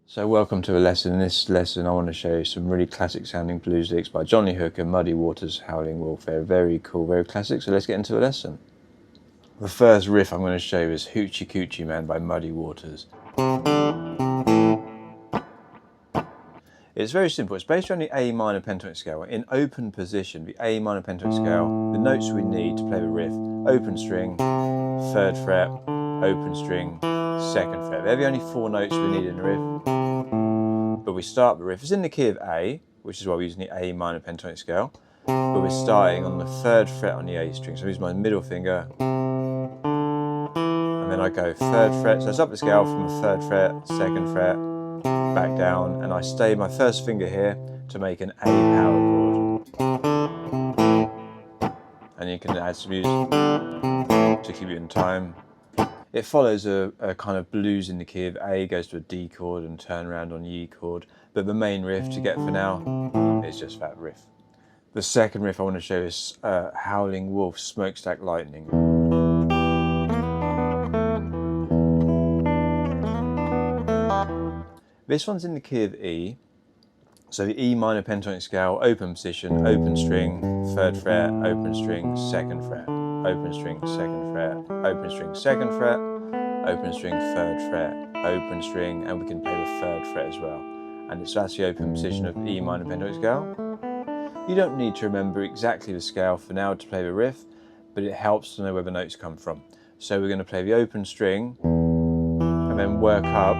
So welcome to a lesson. In this lesson I want to show you some really classic sounding blues licks by Johnny Hooker, Muddy Waters, Howling Wolf. They're very cool, very classic, so let's get into a lesson. The first riff I'm going to show you is Hoochie Coochie Man by Muddy Waters. It's very simple. It's based on the A minor pentatonic scale. In open position, the A minor pentatonic scale, the notes we need to play the riff: open string, 3rd fret, open string, 2nd fret. They're the only 4 notes we need in the riff. But we start the riff. It's in the key of A, which is why we're using the A minor pentatonic scale. But we're starting on the 3rd fret on the A string. So I use my middle finger, and then I go 3rd fret. So it's up the scale from the 3rd fret, 2nd fret, back down, and I stay my first finger here to make an A power chord. And you can add some music to keep you in time. It follows a kind of blues in the key of A, goes to a D chord and turn around on E chord. But the main riff to get for now is just that riff. The second riff I want to show is Howling Wolf, Smokestack, Lightening. This one's in the key of E, so the E minor pentatonic scale, open position, open string, 3rd fret, open string, 2nd fret, open string, 2nd fret, open string, 2nd fret, open string, 3rd fret, open string, and we can play the 3rd fret as well. And that's the open position of E minor pentatonic scale. You don't need to remember exactly the scale for now to play the riff, but it helps to know where the notes come from. So we're going to play the open string, and then work up.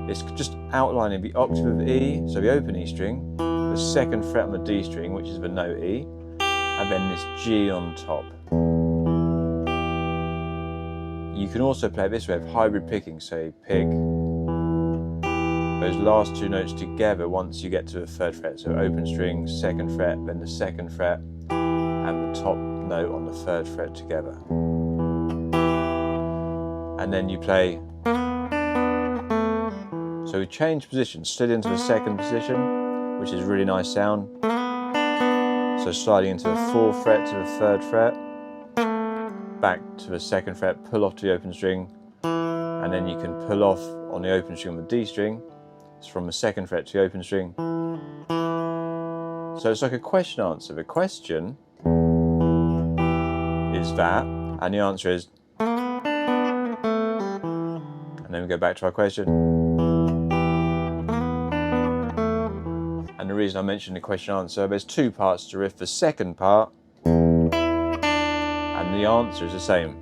It's just outlining the octave of E, so the open E string, the 2nd fret on the D string, which is the note E, and then this G on top. You can also play this way with hybrid picking, so you pick those last 2 notes together once you get to the 3rd fret. So open string, 2nd fret, then the 2nd fret, and the top note on the 3rd fret together. And then you play. So we change position, slid into the 2nd position, which is a really nice sound. So sliding into the 4th fret to the 3rd fret, back to the 2nd fret, pull off to the open string, and then you can pull off on the open string on the D string. It's from the 2nd fret to the open string. So it's like a question answer. The question is that, and the answer is, and then we go back to our question. And the reason I mentioned the question answer, there's 2 parts to riff. The second part and the answer is the same.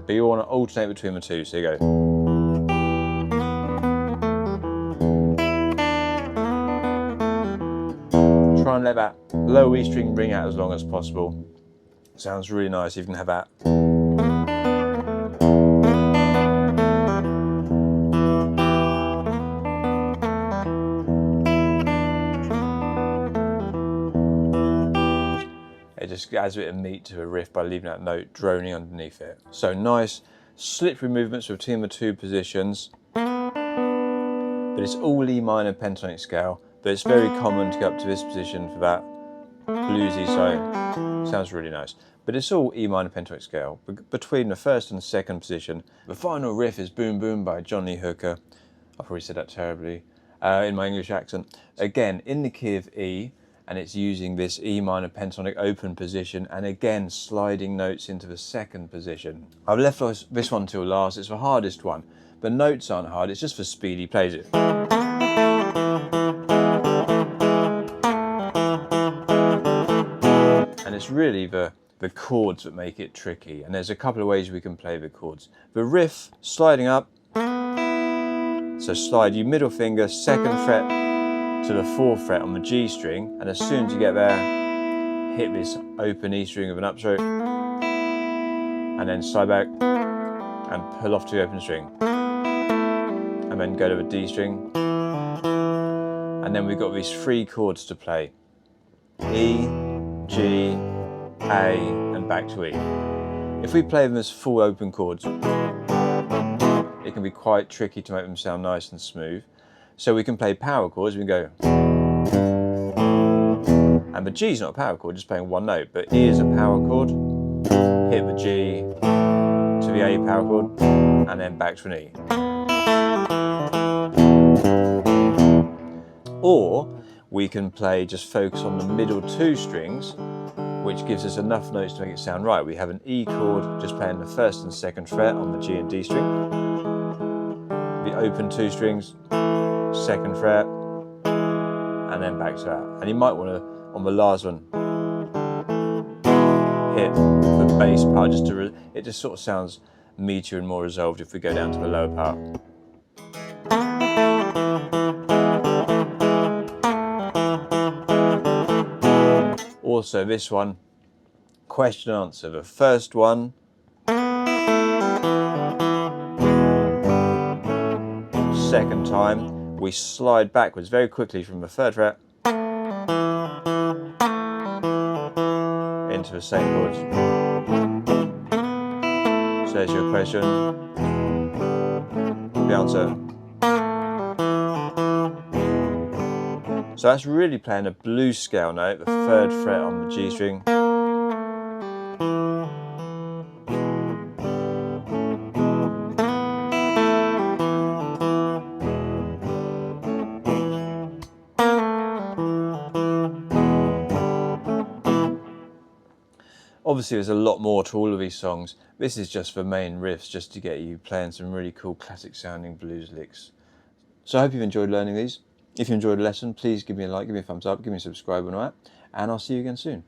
But you want to alternate between the 2, so you go. Try and let that low E string ring out as long as possible. Sounds really nice. You can have that. It just adds a bit of meat to a riff by leaving that note droning underneath it. So nice slippery movements between the 2 positions. But it's all E minor pentatonic scale, but it's very common to get up to this position for that bluesy side. Sounds really nice. But it's all E minor pentatonic scale. Between the 1st and 2nd position, the final riff is Boom Boom by Johnny Hooker. I probably said that terribly in my English accent. Again, in the key of E, and it's using this E minor pentatonic open position, and again sliding notes into the 2nd position. I've left this one till last. It's the hardest one. The notes aren't hard, it's just for speed. He plays it. And it's really the chords that make it tricky, and there's a couple of ways we can play the chords. The riff, sliding up, so slide your middle finger, 2nd fret to the 4th fret on the G string, and as soon as you get there, hit this open E string with an upstroke, and then slide back and pull off to the open string, and then go to the D string, and then we've got these 3 chords to play: E, G, A, and back to E. If we play them as full open chords, it can be quite tricky to make them sound nice and smooth. So we can play power chords. We can go, and the G is not a power chord, just playing 1 note, but E is a power chord. Hit the G to the A power chord, and then back to an E. Or we can play, just focus on the middle 2 strings, which gives us enough notes to make it sound right. We have an E chord just playing the 1st and 2nd fret on the G and D string. The open 2 strings, 2nd fret, and then back to that. And you might want to, on the last one, hit the bass part just to, it just sort of sounds meatier and more resolved if we go down to the lower part. Also this one, question answer. The first one, second time, we slide backwards very quickly from the 3rd fret into the same chords. So there's your question, the answer. So that's really playing a blues scale note, the 3rd fret on the G string. Obviously there's a lot more to all of these songs. This is just the main riffs, just to get you playing some really cool classic sounding blues licks. So I hope you've enjoyed learning these. If you enjoyed the lesson, please give me a like, give me a thumbs up, give me a subscribe and all that, and I'll see you again soon.